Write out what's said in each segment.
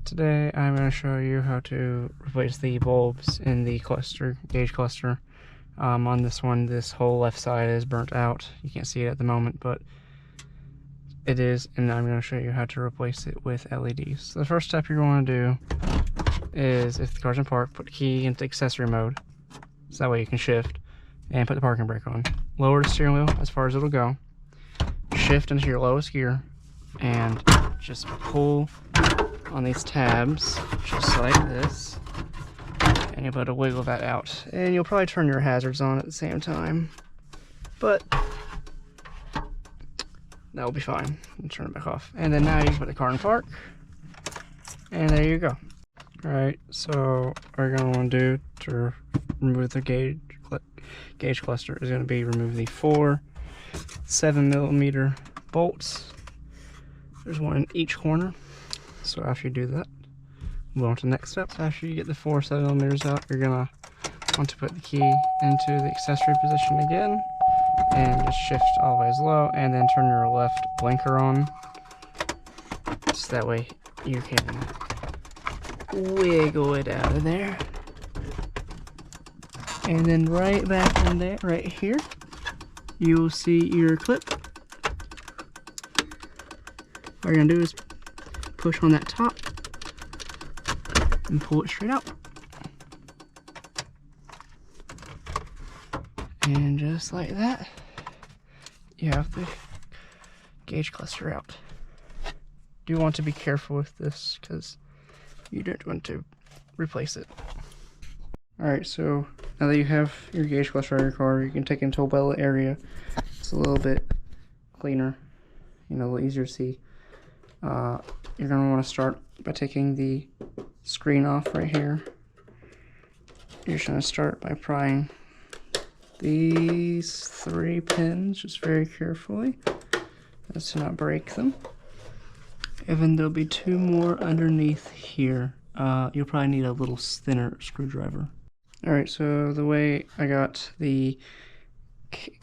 Today I'm going to show you how to replace the bulbs in the gauge cluster. On this one, this whole left side is burnt out. You can't see it at the moment, but it is, and I'm going to show you how to replace it with LEDs. So the first step you're going to do is, if the car's in park, put the key into accessory mode, so that way you can shift, and put the parking brake on. Lower the steering wheel as far as it'll go, shift into your lowest gear, and just pull on these tabs, just like this, and you'll be able to wiggle that out. And you'll probably turn your hazards on at the same time, but that will be fine. And turn it back off. And then now you can put the car in park, and there you go. Alright, so what we're going to want to do to remove the gauge cluster is going to be remove the 4 7mm bolts. There's one in each corner. So after you do that, move on to the next step. So after you get the 4 7mm out, you're gonna want to put the key into the accessory position again, and just shift always low, and then turn your left blinker on, so that way you can wiggle it out of there. And then right back in there, right here, you will see your clip. All you're gonna do is push on that top and pull it straight out. And just like that, you have the gauge cluster out. Do want to be careful with this because you don't want to replace it. Alright, so now that you have your gauge cluster on your car, you can take it into a well area. It's a little bit cleaner, a little easier to see. You're going to want to start by taking the screen off right here. You're just going to start by prying these 3 pins just very carefully as to not break them. And then there'll be 2 more underneath here. You'll probably need a little thinner screwdriver. Alright, so the way I got the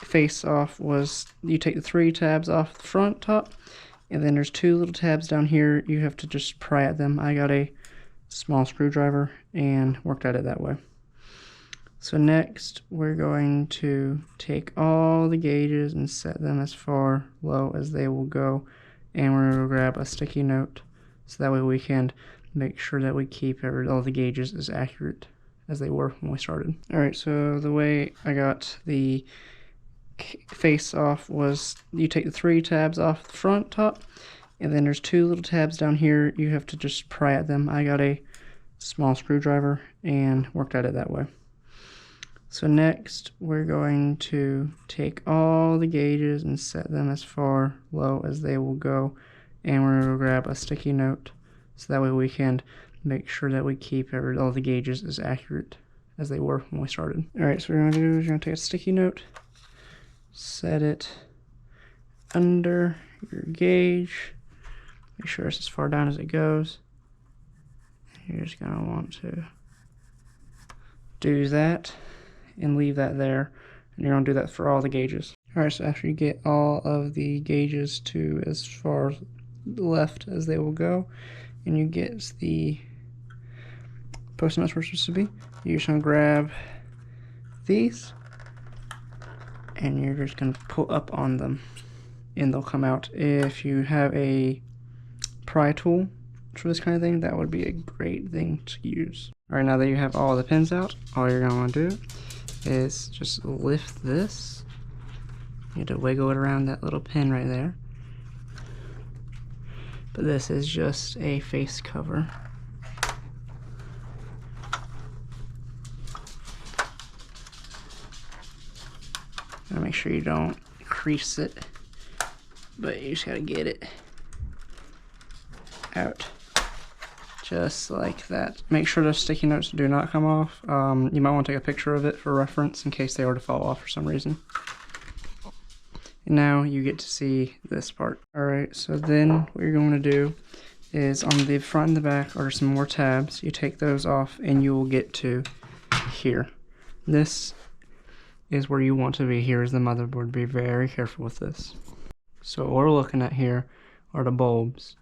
face off was you take the 3 tabs off the front top, and then there's 2 little tabs down here. You have to just pry at them. I got a small screwdriver and worked at it that way. So next we're going to take all the gauges and set them as far low as they will go, and we're going to grab a sticky note so that way we can make sure that we keep all the gauges as accurate as they were when we started. Alright, so the way I got the face off was you take the 3 tabs off the front top, and then there's 2 little tabs down here. You have to just pry at them. I got a small screwdriver and worked at it that way. So next we're going to take all the gauges and set them as far low as they will go, and we're going to grab a sticky note so that way we can make sure that we keep all the gauges as accurate as they were when we started. Alright, so what we're going to do is you're going to take a sticky note, set it under your gauge, make sure it's as far down as it goes. You're just going to want to do that and leave that there, and you're going to do that for all the gauges. Alright, so after you get all of the gauges to as far left as they will go, and you get the post nuts where it's supposed to be, you're just going to grab these and you're just going to pull up on them and they'll come out. If you have a pry tool for this kind of thing, that would be a great thing to use. Alright, now that you have all the pins out, all you're going to want to do is just lift this. You have to wiggle it around that little pin right there. But this is just a face cover. Gotta make sure you don't crease it, but you just gotta get it out just like that. Make sure those sticky notes do not come off. You might want to take a picture of it for reference in case they were to fall off for some reason. And now you get to see this part. Alright, so then what you're going to do is on the front and the back are some more tabs. You take those off and you will get to here. This is where you want to be. Here is the motherboard. Be very careful with this. So what we're looking at here are the bulbs.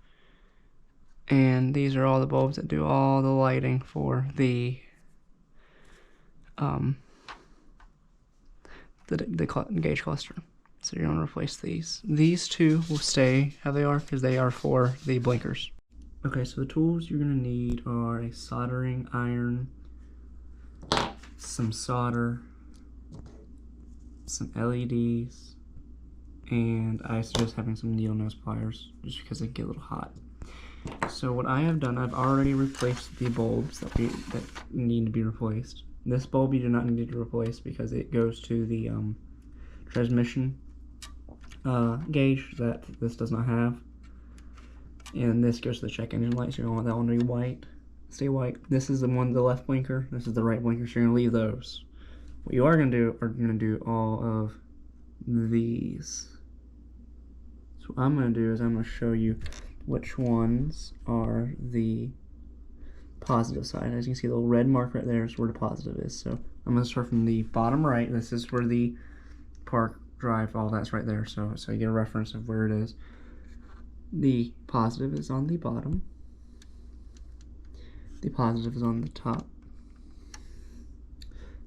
And these are all the bulbs that do all the lighting for the gauge cluster. So you're going to replace these. These two will stay how they are because they are for the blinkers. Okay, so the tools you're going to need are a soldering iron, some solder, some LEDs, and I suggest having some needle nose pliers just because they get a little hot. So what I have done, I've already replaced the bulbs that need to be replaced. This bulb you do not need to replace because it goes to the transmission gauge that this does not have. And this goes to the check engine light, so you want that one to be white. Stay white. This is the left blinker, this is the right blinker, so you're going to leave those. What you are going to do all of these. So what I'm going to do is I'm going to show you which ones are the positive side. As you can see, the little red mark right there is where the positive is. So I'm going to start from the bottom right. This is where the park, drive, all that's right there. So you get a reference of where it is. The positive is on the bottom. The positive is on the top.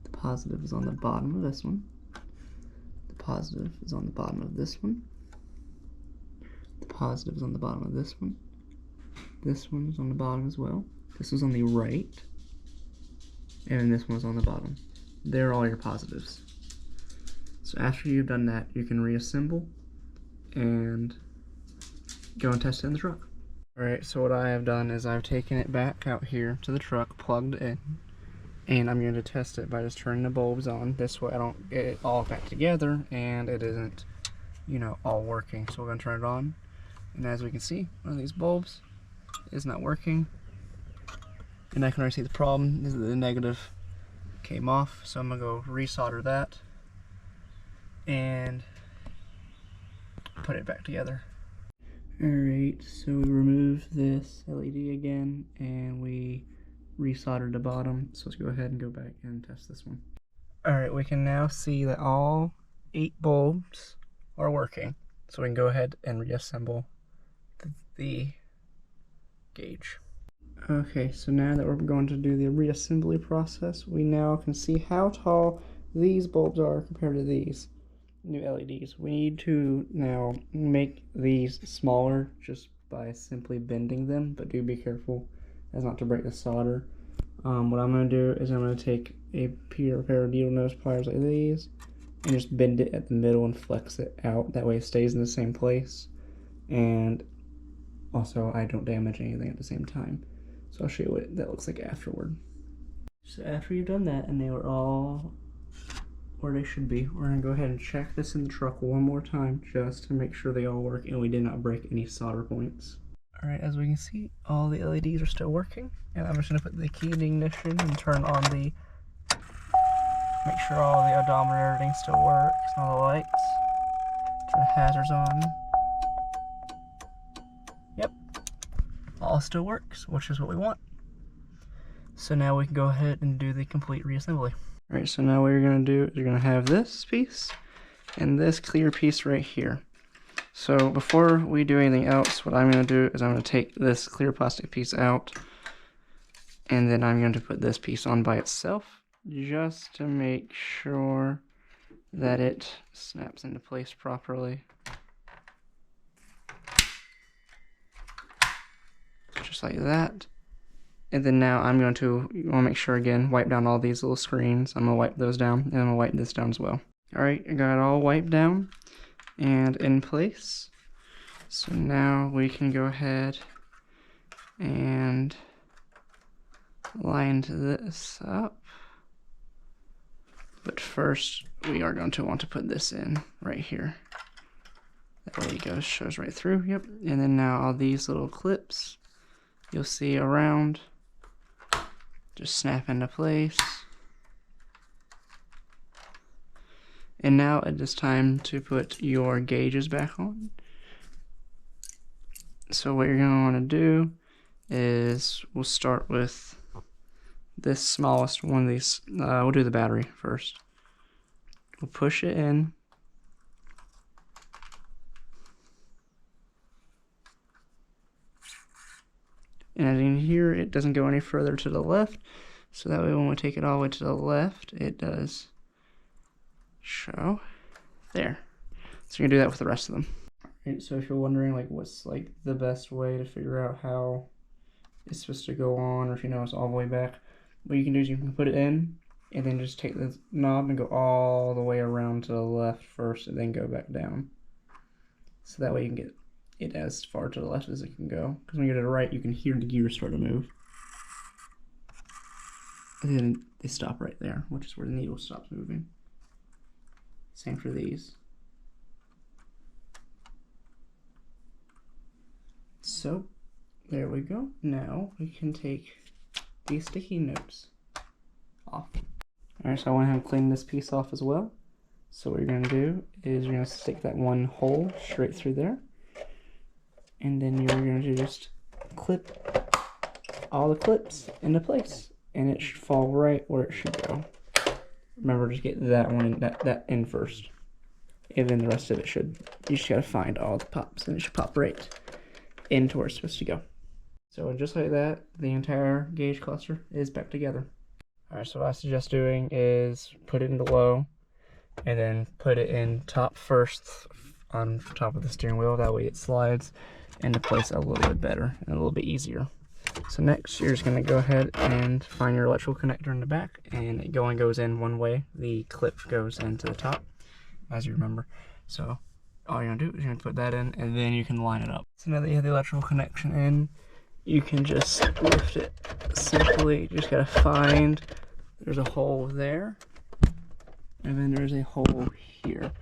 The positive is on the bottom of this one. The positive is on the bottom of this one. The positive is on the bottom of this one. This one is on the bottom as well. This is on the right. And this one is on the bottom. They're all your positives. So after you've done that, you can reassemble and go and test it in the truck. Alright, so what I have done is I've taken it back out here to the truck, plugged in, and I'm going to test it by just turning the bulbs on. This way I don't get it all back together and it isn't, you know, all working. So we're going to turn it on. And as we can see, one of these bulbs is not working. And I can already see the problem. This is the negative came off. So I'm going to go resolder that and put it back together. Alright, so we removed this LED again and we resoldered the bottom. So let's go ahead and go back and test this one. Alright, we can now see that all 8 bulbs are working. So we can go ahead and reassemble the gauge. Okay, so now that we're going to do the reassembly process, we now can see how tall these bulbs are compared to these new LEDs. We need to now make these smaller just by simply bending them, but do be careful as not to break the solder. What I'm going to do is I'm going to take a pair of needle nose pliers like these and just bend it at the middle and flex it out. That way it stays in the same place, and also I don't damage anything at the same time. So I'll show you what that looks like afterward. So after you've done that and they were all where they should be, we're going to go ahead and check this in the truck one more time just to make sure they all work and we did not break any solder points. Alright, as we can see, all the LEDs are still working, and I'm just going to put the key in the ignition and turn on the, make sure all the odometer, everything still works, and all the lights. Turn the hazards on. Yep, all still works, which is what we want. So now we can go ahead and do the complete reassembly. Alright, so now what you're going to do is you're going to have this piece and this clear piece right here. So before we do anything else, what I'm going to do is I'm going to take this clear plastic piece out, and then I'm going to put this piece on by itself just to make sure that it snaps into place properly. Just like that. And then now I'm going to, you want to make sure again, wipe down all these little screens. I'm going to wipe those down, and I'm going to wipe this down as well. Alright, I got it all wiped down and in place. So now we can go ahead and line this up. But first, we are going to want to put this in right here. That way it goes, shows right through, yep. And then now all these little clips you'll see around just snap into place. And now it is time to put your gauges back on. So what you're going to want to do is we'll start with this smallest one of these. We'll do the battery first. We'll push it in. And as you can hear, it doesn't go any further to the left. So that way when we take it all the way to the left, it does show there. So you're gonna do that with the rest of them. Right, so if you're wondering like what's like the best way to figure out how it's supposed to go on, or if you know it's all the way back, what you can do is you can put it in and then just take the knob and go all the way around to the left first and then go back down. So that way you can get it as far to the left as it can go. Because when you go to the right, you can hear the gears start to move. And then they stop right there, which is where the needle stops moving. Same for these. So, there we go. Now we can take these sticky notes off. Alright, so I went ahead and cleaned this piece off as well. So what you're going to do is you're going to stick that one hole straight through there. And then you're going to just clip all the clips into place. And it should fall right where it should go. Remember, just get that one in, that in first. And then the rest of it should, you just got to find all the pops. And it should pop right into where it's supposed to go. So just like that, the entire gauge cluster is back together. Alright, so what I suggest doing is put it into low, and then put it in top first on top of the steering wheel. That way it slides into place a little bit better and a little bit easier. So next, you're just going to go ahead and find your electrical connector in the back, and it only goes in one way. The clip goes into the top, as you remember. So all you're going to do is you're going to put that in, and then you can line it up. So now that you have the electrical connection in, you can just lift it simply. You just got to find, there's a hole there, and then there's a hole here.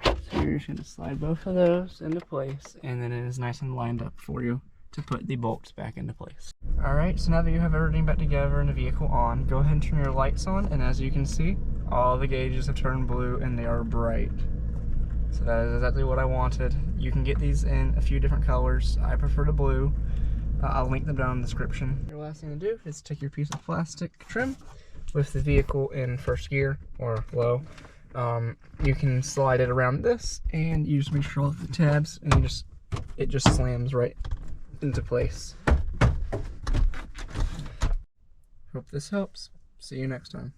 So you're just going to slide both of those into place, and then it is nice and lined up for you to put the bolts back into place. Alright, so now that you have everything back together and the vehicle on, go ahead and turn your lights on, and as you can see, all the gauges have turned blue and they are bright. So that is exactly what I wanted. You can get these in a few different colors. I prefer the blue. I'll link them down in the description. Your last thing to do is take your piece of plastic trim with the vehicle in first gear or low. You can slide it around this, and you just make sure all the tabs, and it just slams right into place. Hope this helps. See you next time.